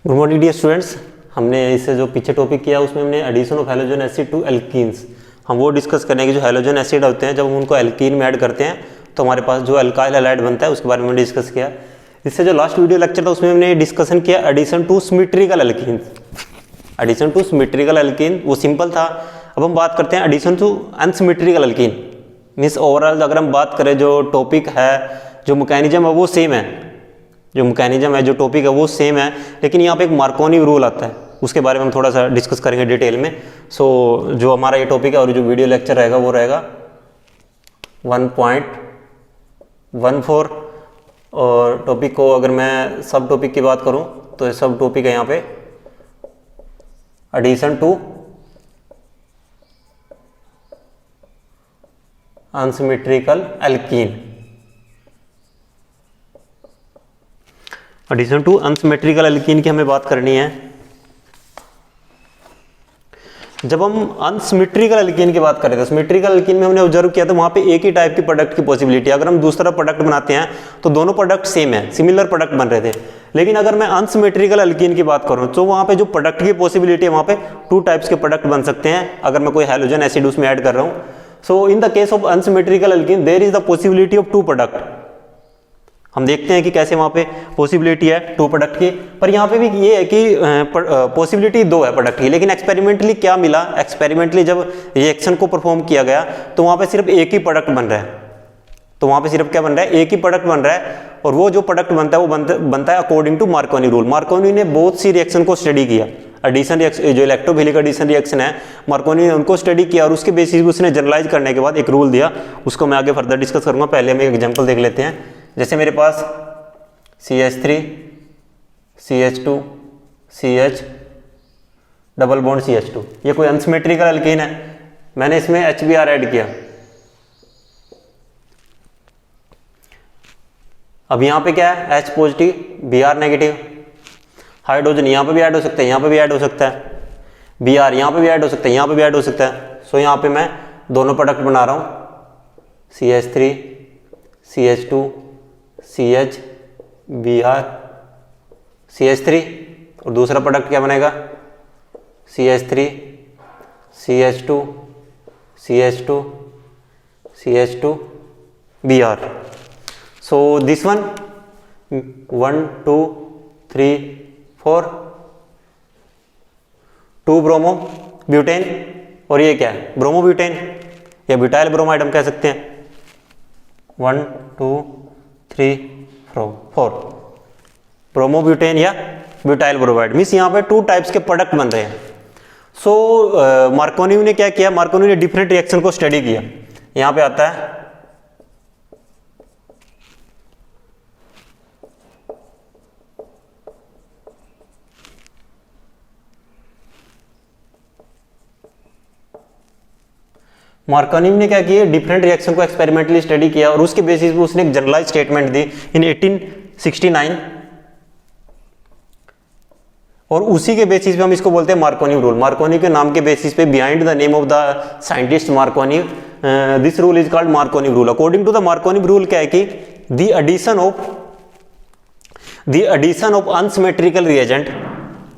Good morning dear students. हमने इससे जो पीछे टॉपिक किया उसमें हमने addition of halogen acid to alkenes हम वो डिस्कस करेंगे। जो हैलोजन एसिड होते हैं जब हम उनको एल्कीन में ऐड करते हैं तो हमारे पास जो अल्काइल हैलाइड बनता है उसके बारे में डिस्कस किया। इससे जो लास्ट वीडियो लेक्चर था उसमें हमने डिस्कशन किया addition to symmetrical alkene. Addition to symmetrical alkene वो सिंपल था। अब हम बात करते हैं addition to unsymmetrical alkene. Means overall अगर हम बात करें जो टॉपिक है जो मैकेनिज्म है वो सेम है, जो मैकेनिज्म है जो टॉपिक है वो सेम है, लेकिन यहाँ पे एक मार्कोनी रूल आता है उसके बारे में हम थोड़ा सा डिस्कस करेंगे डिटेल में। सो जो हमारा ये टॉपिक है और जो वीडियो लेक्चर रहेगा वो रहेगा 1.14। और टॉपिक को अगर मैं सब टॉपिक की बात करूँ तो सब टॉपिक है यहाँ पे addition to unsymmetrical alkene. Addition to unsymmetrical alkene की हमें बात करनी है। जब हम अनसिमेट्रिकल एल्कीन की बात करें तो सिमेट्रिकल एल्कीन में हमने ऑब्जर्व किया था वहां पे एक ही टाइप की प्रोडक्ट की पॉसिबिलिटी। अगर हम दूसरा प्रोडक्ट बनाते हैं तो दोनों प्रोडक्ट सेम है, सिमिलर प्रोडक्ट बन रहे थे। लेकिन अगर मैं अनसिमेट्रिकल एल्कीन की बात करूं तो वहां पे जो प्रोडक्ट की पॉसिबिलिटी है वहां पे टू टाइप्स के प्रोडक्ट बन सकते हैं अगर मैं कोई हैलोजन एसिड उसमें ऐड कर रहा हूं। So in the case of unsymmetrical alkene there is the possibility of two product. हम देखते हैं कि कैसे वहां पे पॉसिबिलिटी है टू प्रोडक्ट की, पर यहाँ पे भी ये है कि पॉसिबिलिटी दो है प्रोडक्ट की। लेकिन एक्सपेरिमेंटली क्या मिला, एक्सपेरिमेंटली जब रिएक्शन को परफॉर्म किया गया तो वहां पे सिर्फ एक ही प्रोडक्ट बन रहा है। तो वहां पे सिर्फ क्या बन रहा है, एक ही प्रोडक्ट बन रहा है। और वो जो प्रोडक्ट बनता है वो बनता है according to Markovnikov rule. Markovnikov ने बहुत सी रिएक्शन को स्टडी किया। एडिशन रिएक्शन जो इलेक्ट्रोफिलिक एडिशन रिएक्शन है मार्कोनी ने उनको स्टडी किया और उसके बेसिस पे उसने जनरलाइज करने के बाद एक रूल दिया। उसको मैं आगे फर्दर डिस्कस करूंगा। पहले हम एक एग्जांपल देख लेते हैं। जैसे मेरे पास CH3 CH2 CH double bond CH2 ये कोई अनसिमेट्रिकल एल्कीन है। मैंने इसमें HBr ऐड किया। अब यहाँ पे क्या है, H positive Br negative. Hydrogen यहाँ पे भी ऐड हो सकता है, यहाँ पे भी ऐड हो सकता है। Br यहाँ पे भी ऐड हो सकता है, यहाँ पे भी ऐड हो सकता है। सो यहाँ पे मैं दोनों प्रोडक्ट बना रहा हूँ CH3 CH2 CH Br CH3 और दूसरा प्रोडक्ट क्या बनेगा CH3 CH2 CH2 CH2 Br। So this one 1 2 3 4 2 bromo butane और ये क्या है ब्रोमो ब्यूटेन या ब्यूटाइल ब्रोमाइड हम कह सकते हैं। 1 2 3 4 ब्रोमो ब्यूटेन या ब्यूटाइल ब्रोमाइड। मीन्स यहाँ पे टू टाइप्स के प्रोडक्ट बन रहे हैं। सो मार्कोनी ने क्या किया, मार्कोनी ने डिफरेंट रिएक्शन को स्टडी किया। यहाँ पे आता है मार्कोनी ने क्या किया, डिफरेंट रिएक्शन को एक्सपेरिमेंटली स्टडी किया और उसके बेसिस पे उसने एक जनरलाइज स्टेटमेंट दी इन 1869 और उसी के बेसिस पे हम इसको बोलते हैं मार्कोनी रूल। मार्कोनी के नाम के बेसिस पे behind the name of the scientist Markovnikov this rule is called Markovnikov rule. According to the Markovnikov rule क्या है कि the addition of unsymmetrical reagent,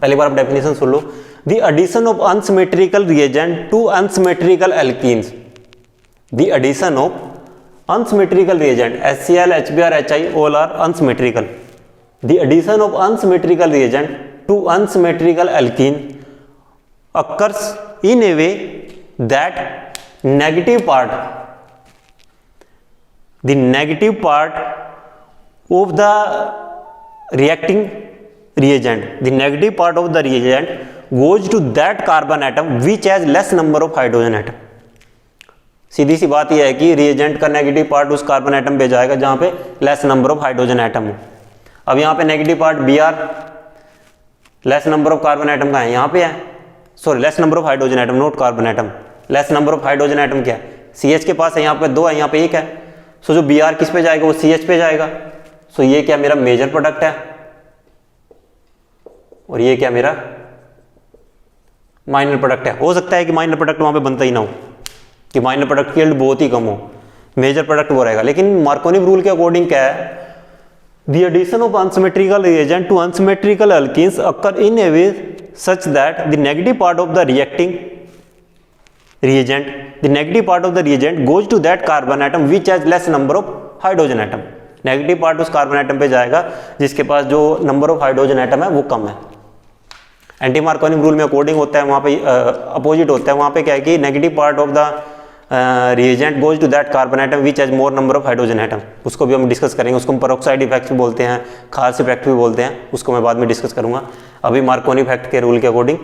पहली बार आप डेफिनेशन सुन लो, the addition of unsymmetrical reagent to unsymmetrical alkenes, the addition of unsymmetrical reagent HCl HBr HI all are unsymmetrical, the addition of unsymmetrical reagent to unsymmetrical alkene occurs in a way that the negative part of the reacting reagent, the negative part of the reagent goes to that carbon atom which has less number of hydrogen atom। सीधी सी बात यह है कि reagent का negative part उस carbon atom पे जाएगा जहां पे less number of hydrogen atom हो। अब यहां पे negative part Br, less number of carbon atom का है, यहां पे है, sorry less number of hydrogen atom not carbon atom, less number of hydrogen atom क्या है CH के पास है, यहां पे 2 है, यहां पे 1 है। सो जो Br किस पे जाएगा वो CH पे जाएगा। सो ये क्या मेरा मेजर प्रोडक्ट है और ये क्या मेरा माइनर प्रोडक्ट है। हो सकता है कि माइनर प्रोडक्ट वहां पे बनता ही ना हो, कि माइनर प्रोडक्ट की यील्ड बहुत ही कम हो, मेजर प्रोडक्ट वो रहेगा। लेकिन मार्कोनी रूल के अकॉर्डिंग क्या है, The addition of unsymmetrical reagent to unsymmetrical alkenes occur in a way such that the negative part of the reagent goes to that carbon atom which has less number of hydrogen atom. Negative part उस carbon atom पे जाएगा जिसके पास जो number of hydrogen atom है वो कम है. Anti Markovnikov rule में according होता है, वहाँ पे अपोजिट होता है. वहाँ पे क्या है कि negative part of the reagent goes to that carbon atom which has more number of hydrogen atom. उसको भी हम डिस्कस करेंगे. उसको हम पेरोक्साइड इफेक्ट भी बोलते हैं, खास इफेक्ट भी बोलते हैं. उसको मैं बाद में डिस्कस करूंगा. अभी मार्कोनी इफेक्ट के रूल के अकॉर्डिंग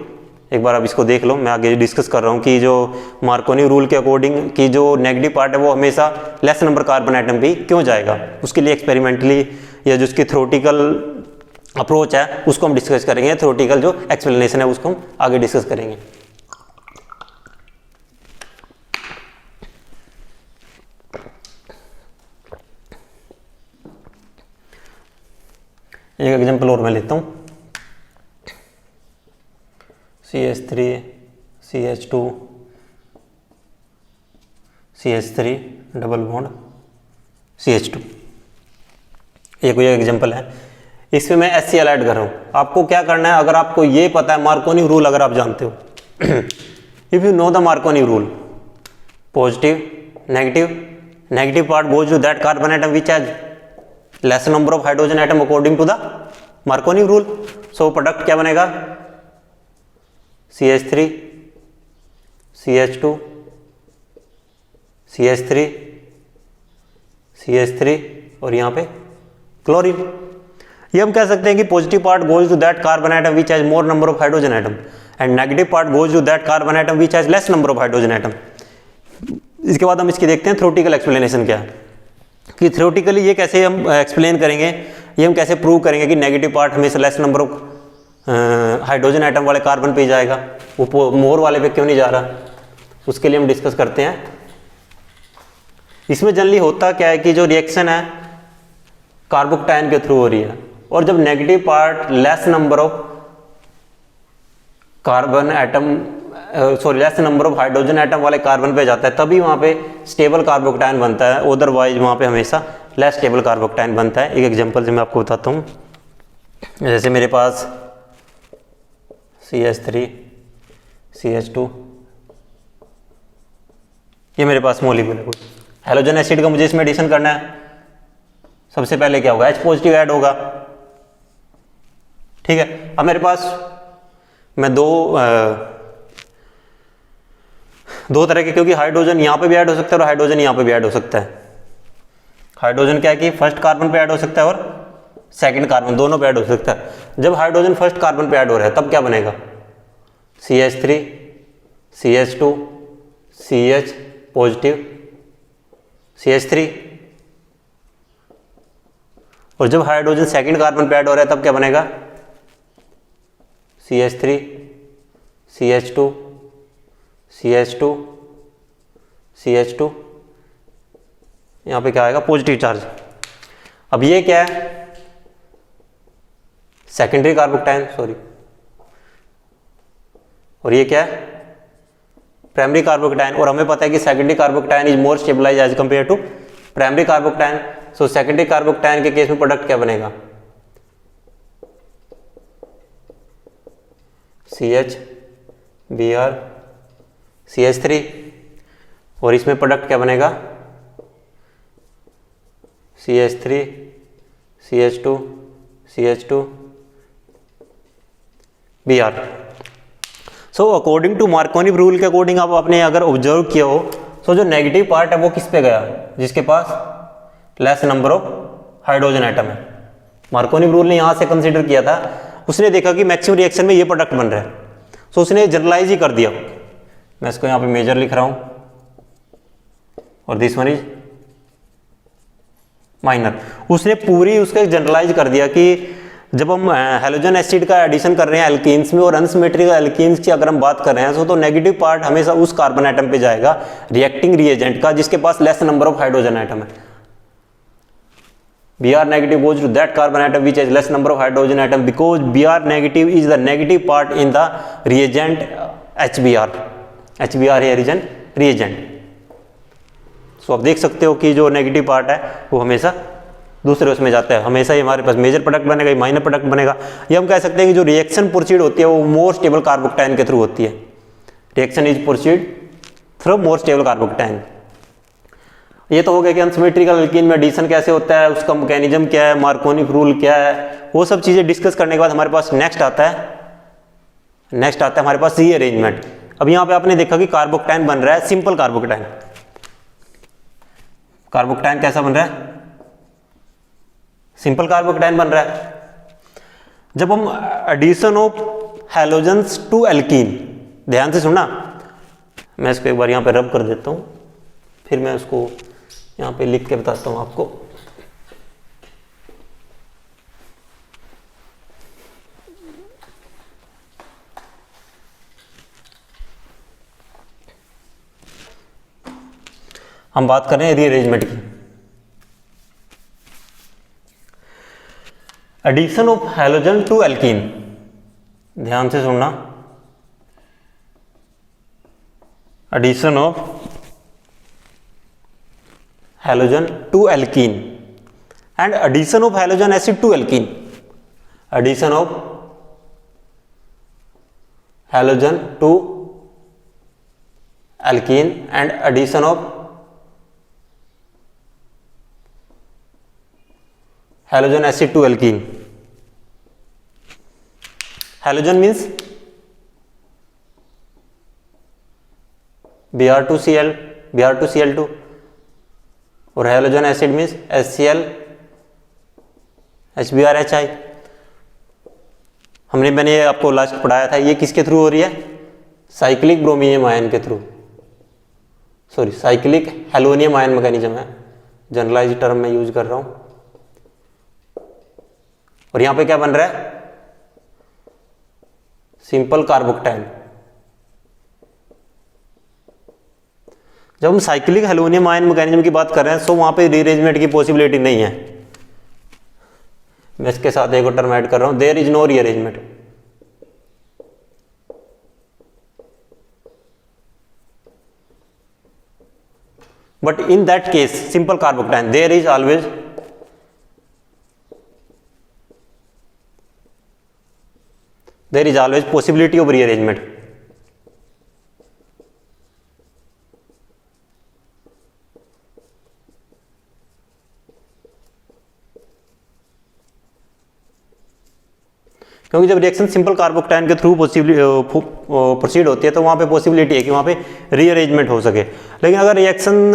एक बार आप इसको देख लो. मैं आगे डिस्कस कर रहा हूँ कि जो मार्कोनी रूल के अकॉर्डिंग कि जो नेगेटिव पार्ट है वो हमेशा लेस नंबर कार्बन एटम पे क्यों जाएगा. उसके लिए एक्सपेरिमेंटली या जो उसकी थ्योरेटिकल अप्रोच है उसको हम डिस्कस करेंगे. थ्योरेटिकल जो एक्सप्लेनेशन है उसको हम आगे डिस्कस करेंगे. एक एग्जाम्पल और मैं लेता हूँ. CH3 CH2 CH3 double bond CH2. ये कोई एग्जाम्पल है. इसमें मैं HCl ऐड कर रहा हूँ. आपको क्या करना है, अगर आपको ये पता है मार्कोनी रूल अगर आप जानते हो, if you know the Markovnikov rule, positive negative part goes to that carbon atom which has less number of hydrogen atom according to the Markovnikov rule. So product क्या बनेगा, CH3 CH2 CH3 CH3 और यहाँ पे chlorine. ये हम कह सकते हैं कि positive part goes to that carbon atom which has more number of hydrogen atom and negative part goes to that carbon atom which has less number of hydrogen atom. इसके बाद हम इसकी देखते हैं थ्योरेटिकल एक्सप्लेनेशन क्या है, कि theoretically ये कैसे हम एक्सप्लेन करेंगे, ये हम कैसे प्रूव करेंगे कि नेगेटिव पार्ट हमेशा less number of hydrogen atom वाले कार्बन पे जाएगा, वो मोर वाले पे क्यों नहीं जा रहा. उसके लिए हम डिस्कस करते हैं. इसमें जनरली होता क्या है कि जो रिएक्शन है कार्बोकटायन के थ्रू हो रही है, और जब negative part less number of carbon atom less number of hydrogen atom वाले कार्बन पे जाता है तभी वहाँ पे स्टेबल कार्बोकटायन बनता है. अदरवाइज वहाँ पे हमेशा लेस स्टेबल कार्बोकटायन बनता है. एक एग्जांपल से मैं आपको बताता हूँ. जैसे मेरे पास CH3 CH2 ये मेरे पास मॉलिक्यूल है. हैलोजन एसिड का मुझे इसमें एडिशन करना है. सबसे पहले क्या होगा, H पॉजिटिव ऐड होगा. ठीक है. अब मेरे पास मैं दो तरह के, क्योंकि हाइड्रोजन यहाँ पे भी ऐड हो सकता है और हाइड्रोजन यहाँ पे भी ऐड हो सकता है. हाइड्रोजन क्या है कि फर्स्ट कार्बन पे ऐड हो सकता है और सेकंड कार्बन, दोनों पे ऐड हो सकता है. जब हाइड्रोजन फर्स्ट कार्बन पे ऐड हो रहा है तब क्या बनेगा, CH3 CH2 CH positive CH3. और जब हाइड्रोजन सेकंड कार्बन पे ऐड हो रहा है तब क्या बनेगा, CH3 CH2 CH2 CH2. यहाँ पे क्या आएगा, पॉजिटिव चार्ज. अब ये क्या है, सेकेंडरी कार्बोकटायन, सॉरी. और ये क्या है, प्राइमरी कार्बोकटायन. और हमें पता है कि secondary carbocation is more stabilise as compare to primary carbocation. So secondary carbocation के केस में प्रोडक्ट क्या बनेगा, CH Br CH3. और इसमें प्रोडक्ट क्या बनेगा, CH3 CH2 CH2 Br. So according to Markovnikov rule के अकॉर्डिंग आप आपने अगर ऑब्जर्व किया हो, सो जो नेगेटिव पार्ट है वो किस पे गया, जिसके पास less number of hydrogen atom है. मार्कोनी रूल ने यहाँ से कंसीडर किया था. उसने देखा कि मैक्सिमम रिएक्शन में ये प्रोडक्ट बन रहा है, सो उसने जनरलाइज ही कर दिया. मैं इसको यहाँ पे मेजर लिख रहा हूँ और दिस वन इज माइनर. उसने पूरी उसका जनरलाइज कर दिया कि जब हम हैलोजन एसिड का एडिशन कर रहे हैं एल्कीन्स में और अनसिमेट्रिकल एल्कीन्स की अगर हम बात कर रहे हैं तो नेगेटिव पार्ट हमेशा उस कार्बन एटम पे जाएगा रिएक्टिंग रिएजेंट का जिसके पास less number of hydrogen atom है. Br negative goes to that carbon atom which has less number of hydrogen atom because Br negative is the negative part in the reagent HBr. HBr here is an reagent. So आप देख सकते हो कि जो negative part है वो हमेशा दूसरे उसमें जाता है, हमेशा ही हमारे पास मेजर प्रोडक्ट बनेगा, ये माइनर प्रोडक्ट बनेगा। ये हम कह सकते हैं कि जो रिएक्शन प्रोसीड होती है वो मोर स्टेबल कार्बोकटायन के थ्रू होती है। Reaction is proceed through more stable carbocation. ये तो हो गया कि अनसिमेट्रिकल एल्कीन में एडिशन कैसे होता है, उसका मैकेनिज्म क्या है, मार्कोनी रूल क्या है, वो सब चीज़ें डिस्कस करने के बाद हमारे पास नेक्स्ट आता है हमारे पास रीअरेंजमेंट। अब यहाँ पे आपने देखा कि कार्बोकटायन बन रहा है सिंपल कार्बोकटायन। कार्बोकटायन कैसा बन रहा है? सिंपल कार्बोकटायन बन रहा है। जब हम addition of halogens to alkene, ध्यान से सुनना, मैं इसको एक बार यहाँ पे रब कर देता हूँ, फिर मैं उसको यहाँ पे लिख के बताता हूँ आपको। हम बात कर रहे हैं रीअरेंजमेंट की। Addition of halogen to alkene, ध्यान से सुनना, addition of halogen to alkene and addition of halogen acid to alkene, addition of halogen to alkene and addition of halogen acid to alkene. Halogen means Br2Cl, Br2Cl2 और halogen acid means HCl HBrHI। मैंने आपको last पढ़ाया था, ये किसके through हो रही है? साइक्लिक ब्रोमीनियम आयन के through, sorry cyclic halonium ion mechanism है, जनरलाइज्ड टर्म में यूज कर रहा हूं। और यहां पे क्या बन रहा है? Simple carbocation. जब हम साइक्लिक हेलोनियम आयन मैकेनिज्म की बात कर रहे हैं तो वहां पे रीअरेंजमेंट की पॉसिबिलिटी नहीं है। मैं इसके साथ एक और टर्म ऐड कर रहा हूं, there is no rearrangement. But in that case simple carbocation there is always possibility of rearrangement। क्योंकि जब रिएक्शन सिंपल कार्बोकटायन के थ्रू प्रोसीड होती है तो वहां पे पॉसिबिलिटी है कि वहां पे रीअरेंजमेंट हो सके। लेकिन अगर reaction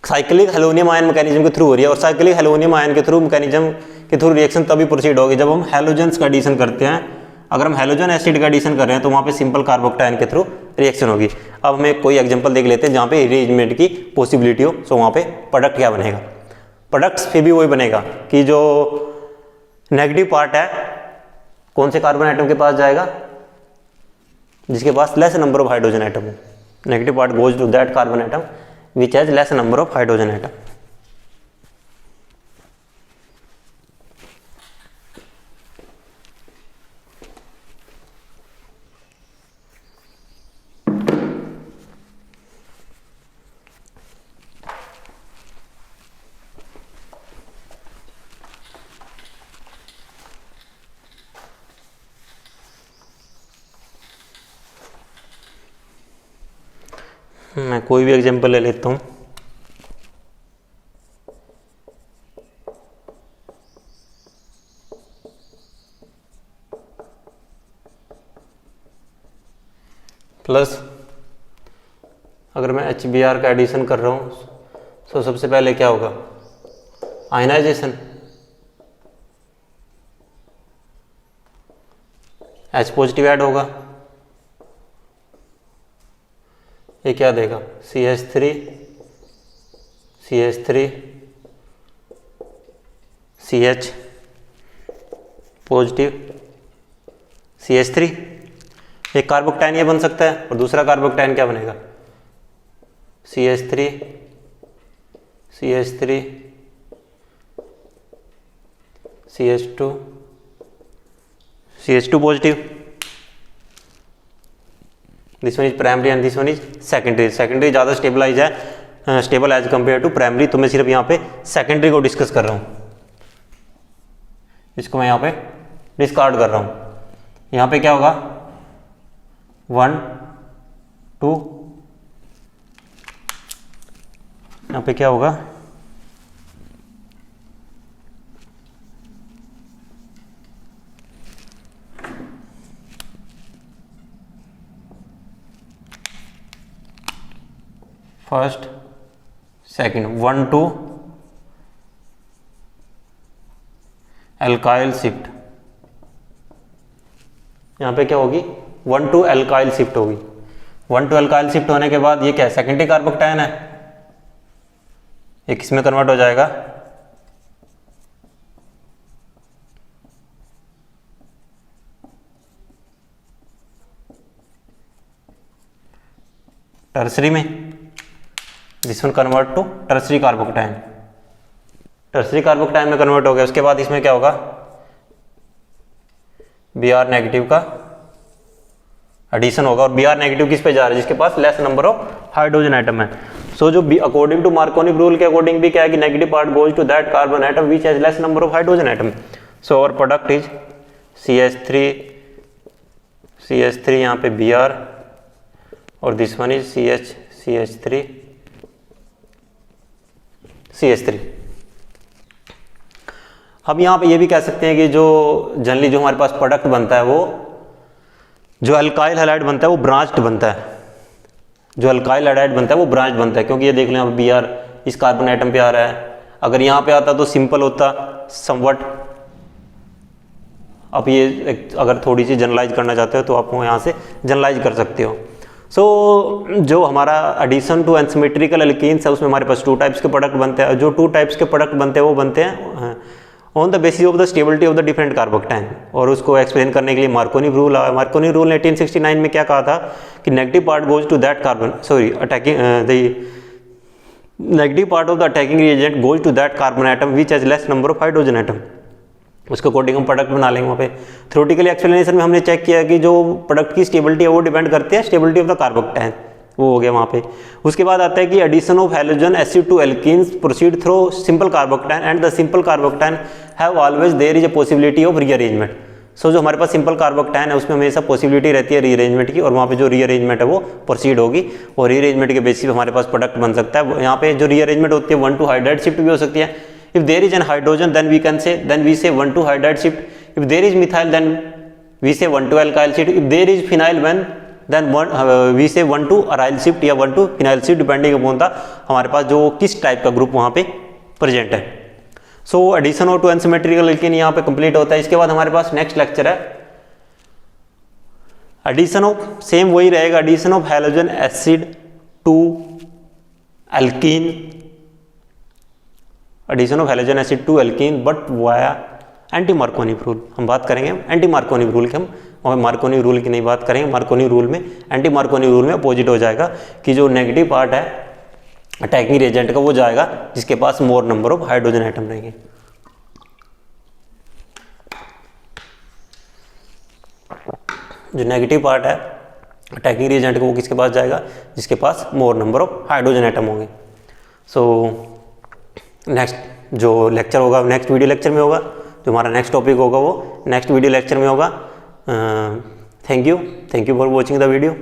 cyclic halonium ion mechanism के थ्रू हो रही है, और साइक्लिक हेलोनियम आयन के थ्रू मैकेनिज्म के थ्रू रिएक्शन तभी प्रोसीड होगी जब हम हैलोजेंस का एडिशन करते हैं। अगर हम हैलोजन एसिड का एडिशन कर रहे हैं तो वहां पे सिंपल कार्बोकटायन के थ्रू रिएक्शन होगी। अब हमें कोई एग्जांपल देख लेते हैं जहां पे रीअरेंजमेंट की पॉसिबिलिटी हो। सो वहां पे प्रोडक्ट क्या बनेगा? प्रोडक्ट्स फिर भी वही बनेगा कि जो नेगेटिव पार्ट है कौन से कार्बन आइटम के पास जाएगा? जिसके पास less number of hydrogen atom हो। Negative part goes to that carbon atom which has less number of hydrogen atom. मैं कोई भी एग्जांपल ले लेता हूं। प्लस अगर मैं HBr का एडिशन कर रहा हूं तो सबसे पहले क्या होगा? आयनाइजेशन, H पॉजिटिव ऐड होगा, ये क्या देगा? CH3 CH positive CH3। एक कार्बोकटायन ये बन सकता है और दूसरा कार्बोकटायन क्या बनेगा? CH3 CH2 positive. This one is primary and this one is secondary. Secondary ज़्यादा स्टेबलाइज है stable as compare to primary. तो मैं सिर्फ यहाँ पे सेकेंडरी को डिस्कस कर रहा हूँ, इसको मैं यहाँ पे डिस्कार्ड कर रहा हूँ। यहाँ पे क्या होगा 1 2, यहाँ पे क्या होगा फर्स्ट सेकंड 1 2 एल्काइल शिफ्ट, यहाँ पे क्या होगी 1 2 एल्काइल शिफ्ट होगी। 1 2 एल्काइल शिफ्ट होने के बाद ये क्या है सेकेंडरी कार्बोकटायन है, ये किस में कन्वर्ट हो जाएगा टर्सरी में, this one convert to tertiary carbocation, tertiary carbocation में कन्वर्ट हो गया। उसके बाद इसमें क्या होगा Br नेगेटिव का एडिशन होगा, और Br नेगेटिव किस पे जा रहा है जिसके पास less number of hydrogen atom है। सो जो अकॉर्डिंग टू मार्कोनी रूल के अकॉर्डिंग भी क्या है कि negative part goes to that carbon atom which has less number of hydrogen atom. So our product is CH3 यहाँ पे Br और दिस वन इज CH3। अब यहाँ पे ये भी कह सकते हैं कि जो जनरली जो हमारे पास प्रोडक्ट बनता है वो जो अल्काइल हैलाइड बनता है वो ब्रांच्ड बनता है, जो अल्काइल हैलाइड बनता है वो ब्रांच बनता है, क्योंकि ये देख लें अब Br इस कार्बन एटम पे आ रहा है, अगर यहाँ पे आता तो सिंपल होता समवट। अब ये अगर थोड़ी सी जनरलाइज करना चाहते हो तो आप यहाँ से जनरलाइज कर सकते हो। जो हमारा एडिशन टू एनसिमेट्रिकल एल्कीन्स है उसमें हमारे पास 2 टाइप्स के प्रोडक्ट बनते हैं। जो 2 टाइप्स के प्रोडक्ट बनते हैं वो बनते हैं on the basis of the stability of the different carbocation, और उसको एक्सप्लेन करने के लिए मार्कोनी रूल आया। मार्कोनी रूल ने 1869 में क्या कहा था कि negative part goes to that carbon attacking the negative part of the attacking reagent goes to that carbon atom which has less number of hydrogen atom. उसके अकॉर्डिंग हम प्रोडक्ट बना लेंगे। वहाँ पे थ्योरेटिकली एक्सप्लेनेशन में हमने चेक किया कि जो प्रोडक्ट की स्टेबिलिटी है वो डिपेंड करती है स्टेबिलिटी ऑफ द कार्बोकटायन, वो हो गया वहाँ पे। उसके बाद आता है कि addition of halogen acid to alkenes proceed through simple carbocation and the simple carbocation have always there is a possibility of rearrangement. So जो हमारे पास सिंपल कार्बोकटायन है उसमें हमेशा पॉसिबिलिटी रहती है रीअरेंजमेंट की, और वहाँ पे जो रीअरेंजमेंट है वो प्रोसीड होगी, और रीअरेंजमेंट के बेसिस पे हमारे पास प्रोडक्ट बन सकता है। यहाँ पे जो रीअरेंजमेंट होती है 1 2 हाइड्राइड शिफ्ट भी हो सकती है। If there is an hydrogen, then we say 1 2 hydride shift. If there is methyl, then we say 1 2 alkyl shift. If there is phenyl, then we say 1 2 aryl shift या 1 2 phenyl shift, depending upon the हमारे पास जो किस type का group वहाँ पे present है। So addition of to unsymmetrical alkene यहाँ पे कंप्लीट होता है। इसके बाद हमारे पास नेक्स्ट लेक्चर है एडिशन ऑफ, सेम वही रहेगा, addition of halogen acid to alkene, addition of halogen acid to alkene but via anti Markovnikov rule. हम बात करेंगे एंटी मार्कोनी रूल की, हम मार्कोनी रूल की नहीं बात करेंगे। मार्कोनी रूल में, एंटी मार्कोनी रूल में अपोजिट हो जाएगा कि जो नेगेटिव पार्ट है अटैकिंग रिएजेंट का वो जाएगा जिसके पास more number of hydrogen atom रहेंगे। जो नेगेटिव पार्ट है अटैकिंग रिएजेंट का वो किसके पास जाएगा जिसके पास more number of hydrogen atom होंगे। सो नेक्स्ट जो लेक्चर होगा नेक्स्ट वीडियो लेक्चर में होगा, जो हमारा नेक्स्ट टॉपिक होगा वो नेक्स्ट वीडियो लेक्चर में होगा। Thank you for watching the video.